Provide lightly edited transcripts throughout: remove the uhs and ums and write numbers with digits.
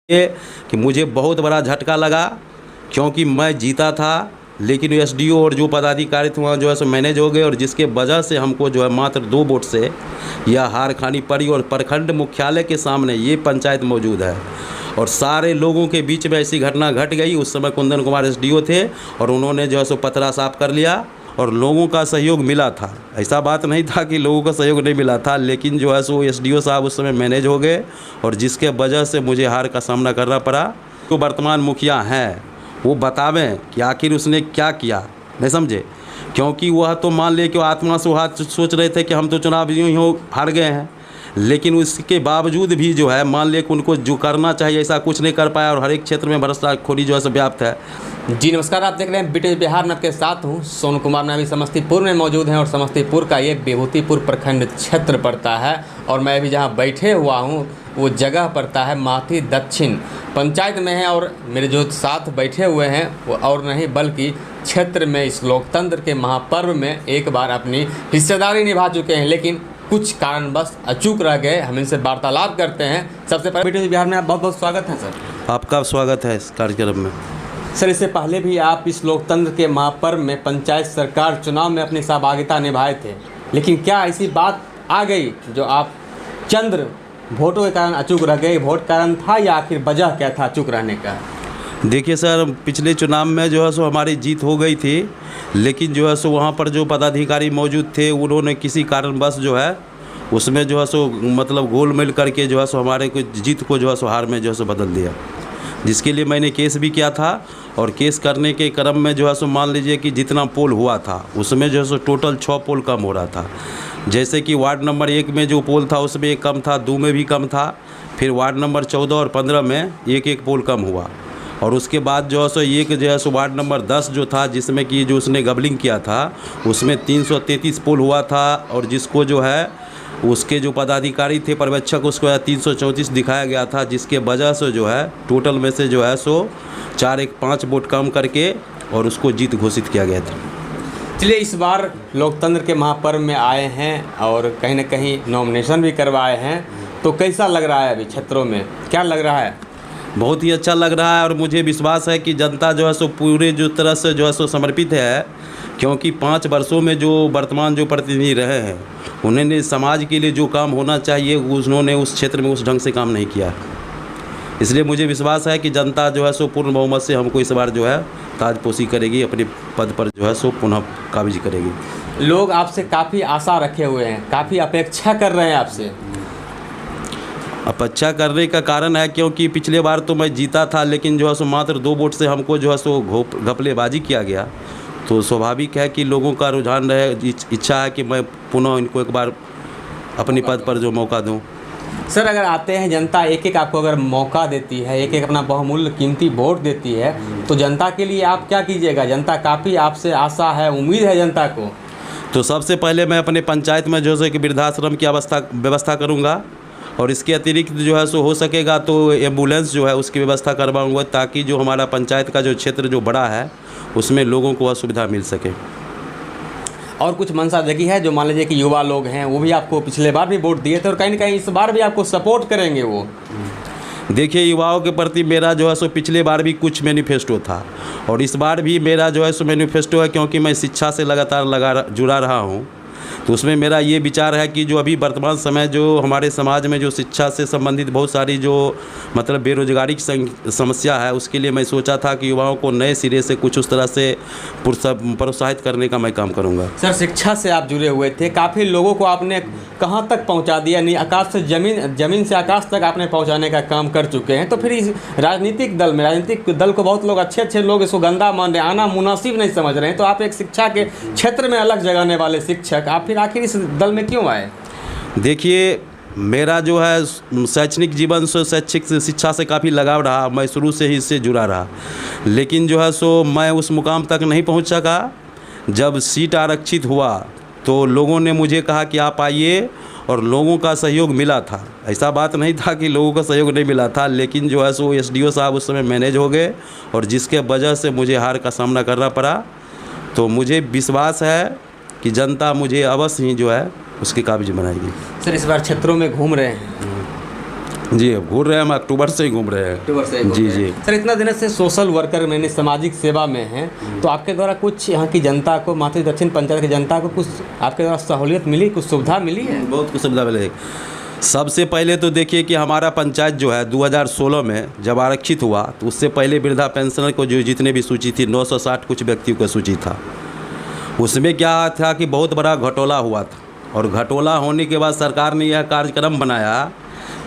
ये कि मुझे बहुत बड़ा झटका लगा, क्योंकि मैं जीता था लेकिन एसडीओ और जो पदाधिकारी थे वहाँ जो है सो मैनेज हो गए, और जिसके वजह से हमको जो है मात्र 2 वोट से यह हार खानी पड़ी। और प्रखंड मुख्यालय के सामने ये पंचायत मौजूद है और सारे लोगों के बीच में ऐसी घटना घट गई। उस समय कुंदन कुमार एसडीओ थे और उन्होंने जो है सो पतरा साफ कर लिया और लोगों का सहयोग मिला था। ऐसा बात नहीं था कि लोगों का सहयोग नहीं मिला था, लेकिन जो है सो एसडीओ साहब उस समय मैनेज हो गए और जिसके वजह से मुझे हार का सामना करना पड़ा। जो वर्तमान मुखिया हैं वो बतावें कि आखिर उसने क्या किया, नहीं समझे, क्योंकि वह तो मान ले कि आत्मा से हाथ सोच रहे थे कि हम तो चुनाव यूँ ही हार गए हैं, लेकिन उसके बावजूद भी जो है मान ले कि उनको जो करना चाहिए ऐसा कुछ नहीं कर पाया और हर एक क्षेत्र में भ्रष्टाखोरी जो है सो व्याप्त है। जी नमस्कार, आप देख रहे हैं ब्रिटिश बिहार में आपके साथ हूँ सोनू कुमार। मैं अभी समस्तीपुर में मौजूद हैं और समस्तीपुर का ये विभूतिपुर प्रखंड क्षेत्र पड़ता है और मैं अभी जहाँ बैठे हुआ हूँ वो जगह पड़ता है माथी दक्षिण पंचायत में है। और मेरे जो साथ बैठे हुए हैं वो और नहीं बल्कि क्षेत्र में इस लोकतंत्र के महापर्व में एक बार अपनी हिस्सेदारी निभा चुके हैं, लेकिन कुछ कारणवश अचूक रह गए। हम इनसे वार्तालाप करते हैं। सबसे पहले ब्रिटिश बिहार में आप बहुत बहुत स्वागत है सर। आपका स्वागत है इस कार्यक्रम में। सर, इससे पहले भी आप इस लोकतंत्र के महापर्व में पंचायत सरकार चुनाव में अपनी सहभागिता निभाए थे, लेकिन क्या ऐसी बात आ गई जो आप चंद्र वोटों के कारण अचूक रह गए? वोट कारण था या आखिर वजह क्या था अचूक रहने का? देखिए सर, पिछले चुनाव में जो है सो हमारी जीत हो गई थी, लेकिन जो है सो वहाँ पर जो पदाधिकारी मौजूद थे उन्होंने किसी कारणवश जो है उसमें जो है सो मतलब गोल मिल करके जो है सो हमारे को जीत को जो है सो हार में जो है सो बदल दिया, जिसके लिए मैंने केस भी किया था। और केस करने के क्रम में जो है सो मान लीजिए कि जितना पोल हुआ था उसमें जो है सो टोटल 6 पोल कम हो रहा था। जैसे कि वार्ड नंबर 1 में जो पोल था उसमें 1 कम था, 2 में भी कम था, फिर वार्ड नंबर 14 और 15 में 1-1 पोल कम हुआ। और उसके बाद जो है सो एक जो है सो वार्ड नंबर 10 जो था जिसमें कि जो उसने गबलिंग किया था उसमें 333 पोल हुआ था, और जिसको जो है उसके जो पदाधिकारी थे पर्यवेक्षक उसको 334 दिखाया गया था, जिसके वजह से जो है टोटल में से जो है सो 4-1-5 वोट कम करके और उसको जीत घोषित किया गया था। चलिए, इस बार लोकतंत्र के महापर्व में आए हैं और कहीं ना कहीं नॉमिनेशन भी करवाए हैं, तो कैसा लग रहा है? अभी क्षेत्रों में क्या लग रहा है? बहुत ही अच्छा लग रहा है और मुझे विश्वास है कि जनता जो है सो पूरे जो तरह से जो है सो समर्पित है, क्योंकि 5 वर्षों में जो वर्तमान जो प्रतिनिधि रहे हैं उन्होंने समाज के लिए जो काम होना चाहिए उन्होंने उस क्षेत्र में उस ढंग से काम नहीं किया। इसलिए मुझे विश्वास है कि जनता जो है सो पूर्ण बहुमत से हमको इस बार जो है ताजपोशी करेगी, अपने पद पर जो है सो पुनः काबिज करेगी। लोग आपसे काफ़ी आशा रखे हुए हैं, काफ़ी अपेक्षा कर रहे हैं आपसे। अपेक्षा करने का कारण है क्योंकि पिछले बार तो मैं जीता था, लेकिन जो है सो मात्र 2 वोट से हमको जो है सो घपलेबाजी किया गया, तो स्वाभाविक है कि लोगों का रुझान रहे, इच्छा है कि मैं पुनः इनको एक बार अपनी पद पर जो मौका दूं। सर, अगर आते हैं जनता एक आपको अगर मौका देती है, एक अपना बहुमूल्य कीमती वोट देती है, तो जनता के लिए आप क्या कीजिएगा? जनता काफ़ी आपसे आशा है, उम्मीद है जनता को। तो सबसे पहले मैं अपने पंचायत में जो है कि वृद्धाश्रम की व्यवस्था करूँगा, और इसके अतिरिक्त जो है सो हो सकेगा तो एम्बुलेंस जो है उसकी व्यवस्था करवाऊँगा, ताकि जो हमारा पंचायत का जो क्षेत्र जो बड़ा है उसमें लोगों को सुविधा मिल सके। और कुछ मंशा जगी है जो मान लीजिए कि युवा लोग हैं वो भी आपको पिछले बार भी वोट दिए थे और कहीं ना कहीं इस बार भी आपको सपोर्ट करेंगे वो? देखिए, युवाओं के प्रति मेरा जो है सो पिछले बार भी कुछ मैनिफेस्टो था और इस बार भी मेरा जो है सो मैनिफेस्टो है, क्योंकि मैं शिक्षा से लगातार जुड़ा रहा हूँ। तो उसमें मेरा ये विचार है कि जो अभी वर्तमान समय जो हमारे समाज में जो शिक्षा से संबंधित बहुत सारी जो मतलब बेरोजगारी की समस्या है, उसके लिए मैं सोचा था कि युवाओं को नए सिरे से कुछ उस तरह से प्रोत्साहित करने का मैं काम करूंगा। सर, शिक्षा से आप जुड़े हुए थे, काफ़ी लोगों को आपने कहाँ तक पहुंचा दिया? नहीं, आकाश से ज़मीन से आकाश तक आपने पहुंचाने का काम कर चुके हैं। तो फिर इस राजनीतिक दल को बहुत लोग अच्छे लोग इसको गंदा मान रहे हैं, आना मुनासिब नहीं समझ रहे हैं, तो आप एक शिक्षा के क्षेत्र में अलग जगाने वाले शिक्षक, आप फिर आखिर इस दल में क्यों आए? देखिए, मेरा जो है शैक्षणिक जीवन से शैक्षिक शिक्षा से काफ़ी लगाव रहा, मैं शुरू से ही इससे जुड़ा रहा, लेकिन जो है सो मैं उस मुकाम तक नहीं पहुंच सका। जब सीट आरक्षित हुआ तो लोगों ने मुझे कहा कि आप आइए, और लोगों का सहयोग मिला था। ऐसा बात नहीं था कि लोगों का सहयोग नहीं मिला था, लेकिन जो है सो एसडीओ साहब उस समय मैनेज हो गए और जिसके वजह से मुझे हार का सामना करना पड़ा। तो मुझे विश्वास है कि जनता मुझे अवश्य ही जो है उसकी काबिज बनाएगी। सर, इस बार क्षेत्रों में घूम रहे हैं, जी घूम रहे हैं, हम अक्टूबर से ही घूम रहे हैं। अक्टूबर से जी जी। सर, इतना दिन से सोशल वर्कर मैंने सामाजिक सेवा में हैं, तो आपके द्वारा कुछ यहाँ की जनता को, मातृ दक्षिण पंचायत की जनता को कुछ आपके द्वारा सहूलियत मिली, कुछ सुविधा मिली है? बहुत कुछ सुविधा मिली। सबसे पहले तो देखिए कि हमारा पंचायत जो है 2016 में जब आरक्षित हुआ, तो उससे पहले वृद्धा पेंशनर को जो जितने भी सूची थी 960 कुछ व्यक्तियों का सूची था। उसमें क्या था कि बहुत बड़ा घटोला हुआ था, और घटोला होने के बाद सरकार ने यह कार्यक्रम बनाया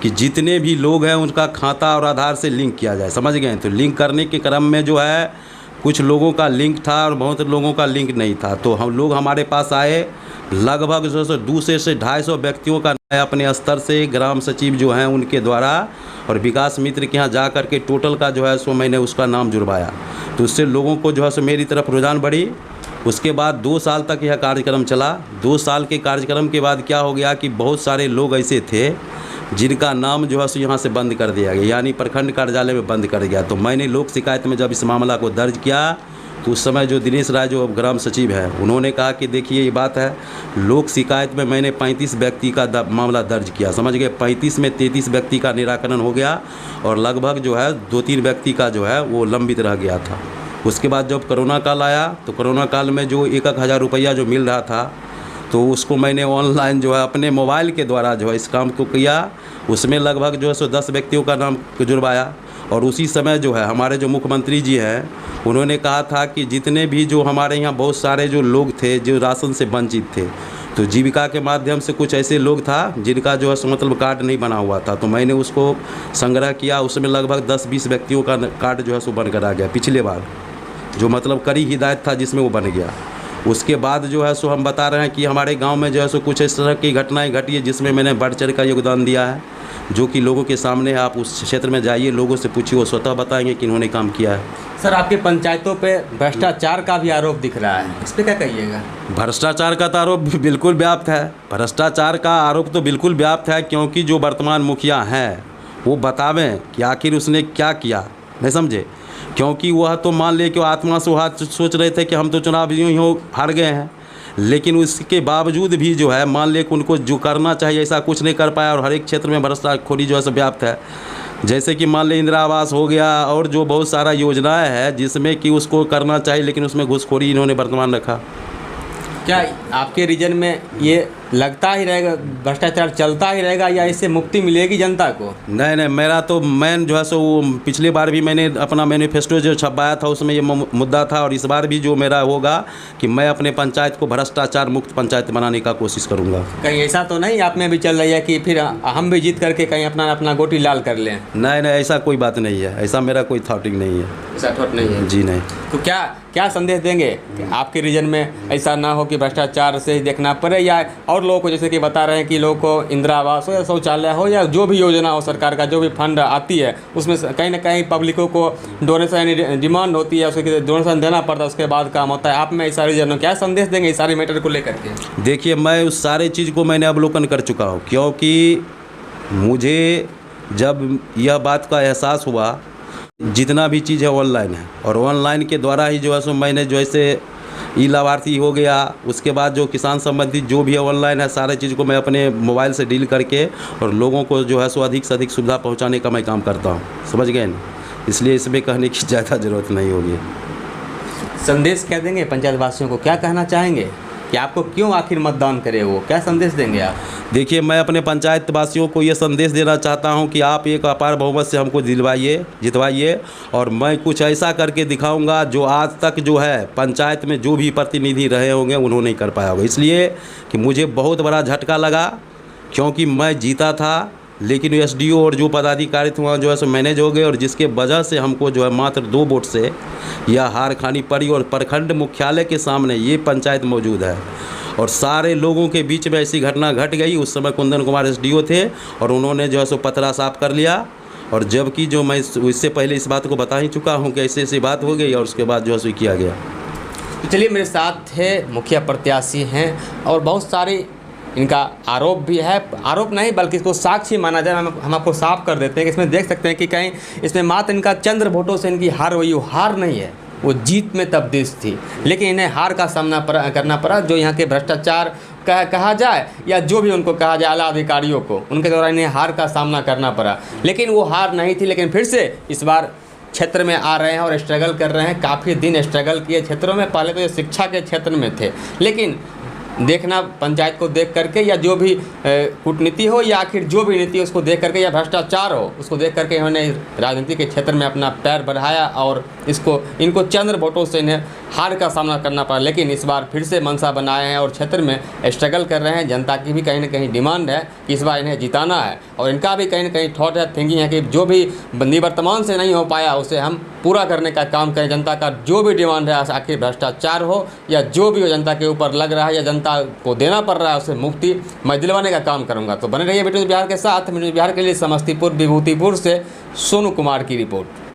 कि जितने भी लोग हैं उनका खाता और आधार से लिंक किया जाए, समझ गए। तो लिंक करने के क्रम में जो है कुछ लोगों का लिंक था और बहुत लोगों का लिंक नहीं था। तो हम लोग हमारे पास आए, लगभग जो है 200 से 250 व्यक्तियों का अपने स्तर से ग्राम सचिव जो हैं उनके द्वारा और विकास मित्र के यहाँ जा कर के टोटल का जो है सो मैंने उसका नाम जुड़वाया। तो उससे लोगों को जो है सो मेरी तरफ रुझान बढ़ी। उसके बाद 2 साल तक यह कार्यक्रम चला। 2 साल के कार्यक्रम के बाद क्या हो गया कि बहुत सारे लोग ऐसे थे जिनका नाम जो है सो यहाँ से बंद कर दिया गया, यानी प्रखंड कार्यालय में बंद कर गया। तो मैंने लोक शिकायत में जब इस मामला को दर्ज किया, तो उस समय जो दिनेश राय जो ग्राम सचिव है, उन्होंने कहा कि देखिए ये बात है, लोक शिकायत में मैंने 35 व्यक्ति का मामला दर्ज किया, समझ गए। 35 में 33 व्यक्ति का निराकरण हो गया और लगभग जो है 2-3 व्यक्ति का जो है वो लंबित रह गया था। उसके बाद जब कोरोना काल आया, तो कोरोना काल में जो 1-1 हज़ार रुपया जो मिल रहा था, तो उसको मैंने ऑनलाइन जो है अपने मोबाइल के द्वारा जो है इस काम को किया। उसमें लगभग जो है सो 10 व्यक्तियों का नाम जुड़वाया। और उसी समय जो है हमारे जो मुख्यमंत्री जी हैं, उन्होंने कहा था कि जितने भी जो हमारे यहाँ बहुत सारे जो लोग थे जो राशन से वंचित थे, तो जीविका के माध्यम से कुछ ऐसे लोग था जिनका जो है सो मतलब कार्ड नहीं बना हुआ था। तो मैंने उसको संग्रह किया। उसमें लगभग 10-20 व्यक्तियों का कार्ड जो है सो बनकर आ गया पिछले बार, जो मतलब कड़ी हिदायत था जिसमें वो बन गया। उसके बाद जो है सो हम बता रहे हैं कि हमारे गांव में जो है सो कुछ इस तरह की घटनाएं घटी है जिसमें मैंने बढ़ चढ़ का योगदान दिया है, जो कि लोगों के सामने है। आप उस क्षेत्र में जाइए, लोगों से पूछिए, वो स्वतः बताएंगे कि इन्होंने काम किया है। सर, आपके पंचायतों पे भ्रष्टाचार का भी आरोप दिख रहा है, इस पर क्या कहिएगा? भ्रष्टाचार का तो आरोप बिल्कुल व्याप्त है। भ्रष्टाचार का आरोप तो बिल्कुल व्याप्त है, क्योंकि जो वर्तमान मुखिया हैं वो बतावें कि आखिर उसने क्या किया, नहीं समझे। क्योंकि वह तो मान ले कि आत्मा से हाथ सोच रहे थे कि हम तो चुनाव यूँ ही हार गए हैं, लेकिन उसके बावजूद भी जो है मान ले कि उनको जो करना चाहिए ऐसा कुछ नहीं कर पाया। और हर एक क्षेत्र में भ्रष्टाखोरी जो है सब व्याप्त है। जैसे कि मान ले इंदिरा आवास हो गया और जो बहुत सारा योजनाएं है जिसमें कि उसको करना चाहिए, लेकिन उसमें घूसखोरी इन्होंने वर्तमान रखा। क्या आपके रीजन में ये लगता ही रहेगा, भ्रष्टाचार चलता ही रहेगा, या इससे मुक्ति मिलेगी जनता को? नहीं, मेरा तो मेन जो है सो पिछली बार भी मैंने अपना मैनिफेस्टो जो छपाया था उसमें ये मुद्दा था, और इस बार भी जो मेरा होगा कि मैं अपने पंचायत को भ्रष्टाचार मुक्त पंचायत बनाने का कोशिश करूँगा। कहीं ऐसा तो नहीं आप में भी चल रही है कि फिर हम भी जीत करके कहीं अपना गोटी लाल कर लें? नहीं, ऐसा कोई बात नहीं है, ऐसा मेरा कोई थॉटिंग नहीं है। ऐसा थॉट नहीं है जी नहीं। तो क्या संदेश देंगे कि आपके रीजन में ऐसा ना हो कि भ्रष्टाचार से ही देखना पड़े, या और लोगों को जैसे कि बता रहे हैं कि लोगों को इंदिरा आवास हो या शौचालय हो या जो भी योजना हो सरकार का, जो भी फंड आती है उसमें कहीं ना कहीं पब्लिकों को डोनेशन यानी डिमांड होती है, उसके डोनेशन देना पड़ता है, उसके बाद काम होता है। आप में इस सारी रीजन क्या संदेश देंगे इस सारे मैटर को लेकर के? देखिए, मैं उस सारे चीज़ को मैंने अवलोकन कर चुका हूँ, क्योंकि मुझे जब यह बात का एहसास हुआ, जितना भी चीज़ है ऑनलाइन है, और ऑनलाइन के द्वारा ही जो है सो मैंने जो ऐसे ई लाभार्थी हो गया, उसके बाद जो किसान संबंधित जो भी है ऑनलाइन है, सारे चीज़ को मैं अपने मोबाइल से डील करके और लोगों को जो है सो अधिक से अधिक सुविधा पहुंचाने का मैं काम करता हूं, समझ गए ना। इसलिए इसमें कहने की ज़्यादा ज़रूरत नहीं होगी। संदेश क्या देंगे पंचायत वासियों को, क्या कहना चाहेंगे कि आपको क्यों आखिर मतदान करे, वो क्या संदेश देंगे आप? देखिए, मैं अपने पंचायत वासियों को ये संदेश देना चाहता हूं कि आप एक अपार बहुमत से हमको जितवाइए, और मैं कुछ ऐसा करके दिखाऊंगा जो आज तक जो है पंचायत में जो भी प्रतिनिधि रहे होंगे उन्होंने नहीं कर पाया होगा। इसलिए कि मुझे बहुत बड़ा झटका लगा, क्योंकि मैं जीता था, लेकिन एसडीओ और जो पदाधिकारी थे वहाँ जो है सो मैनेज हो गए, और जिसके वजह से हमको जो है मात्र 2 वोट से यह हार खानी पड़ी। और प्रखंड मुख्यालय के सामने ये पंचायत मौजूद है, और सारे लोगों के बीच में ऐसी घटना घट गई। उस समय कुंदन कुमार एसडीओ थे, और उन्होंने जो है सो पतरा साफ कर लिया। और जबकि जो मैं इससे पहले इस बात को बता ही चुका हूँ कि ऐसी बात हो गई, और उसके बाद जो है सो किया गया। तो चलिए, मेरे साथ है मुखिया प्रत्याशी हैं, और बहुत सारी इनका आरोप भी है, आरोप नहीं बल्कि इसको साक्षी माना जाए। हम आपको साफ कर देते हैं कि इसमें देख सकते हैं कि कहीं इसमें मात्र इनका चंद्र वोटों से इनकी हार हुई, वो हार नहीं है, वो जीत में तब्दील थी, लेकिन इन्हें हार का सामना करना पड़ा। जो यहाँ के भ्रष्टाचार कहा जाए या जो भी उनको कहा जाए आला अधिकारियों को, उनके द्वारा इन्हें हार का सामना करना पड़ा। लेकिन वो हार नहीं थी, लेकिन फिर से इस बार क्षेत्र में आ रहे हैं और स्ट्रगल कर रहे हैं। काफ़ी दिन स्ट्रगल किए क्षेत्रों में, पहले तो ये शिक्षा के क्षेत्र में थे, लेकिन देखना पंचायत को देख करके या जो भी कूटनीति हो या आखिर जो भी नीति उसको देख करके या भ्रष्टाचार हो उसको देख करके इन्होंने राजनीति के क्षेत्र में अपना पैर बढ़ाया और इनको चंद्र वोटों से इन्हें हार का सामना करना पड़ा। लेकिन इस बार फिर से मंशा बनाए हैं और क्षेत्र में स्ट्रगल कर रहे हैं। जनता की भी कहीं ना कहीं डिमांड है कि इस बार इन्हें जिताना है और इनका भी कहीं ना कहीं थॉट है, थिंकिंग है कि जो भी निवर्तमान से नहीं हो पाया उसे हम पूरा करने का काम करें। जनता का जो भी डिमांड है, आखिर भ्रष्टाचार हो या जो भी हो जनता के ऊपर लग रहा है या जनता को देना पड़ रहा है, उसे मुक्ति मैं दिलवाने का काम करूंगा। तो बने रहिए बिटू बिहार के साथ। बिहार के लिए समस्तीपुर विभूतिपुर से सोनू कुमार की रिपोर्ट।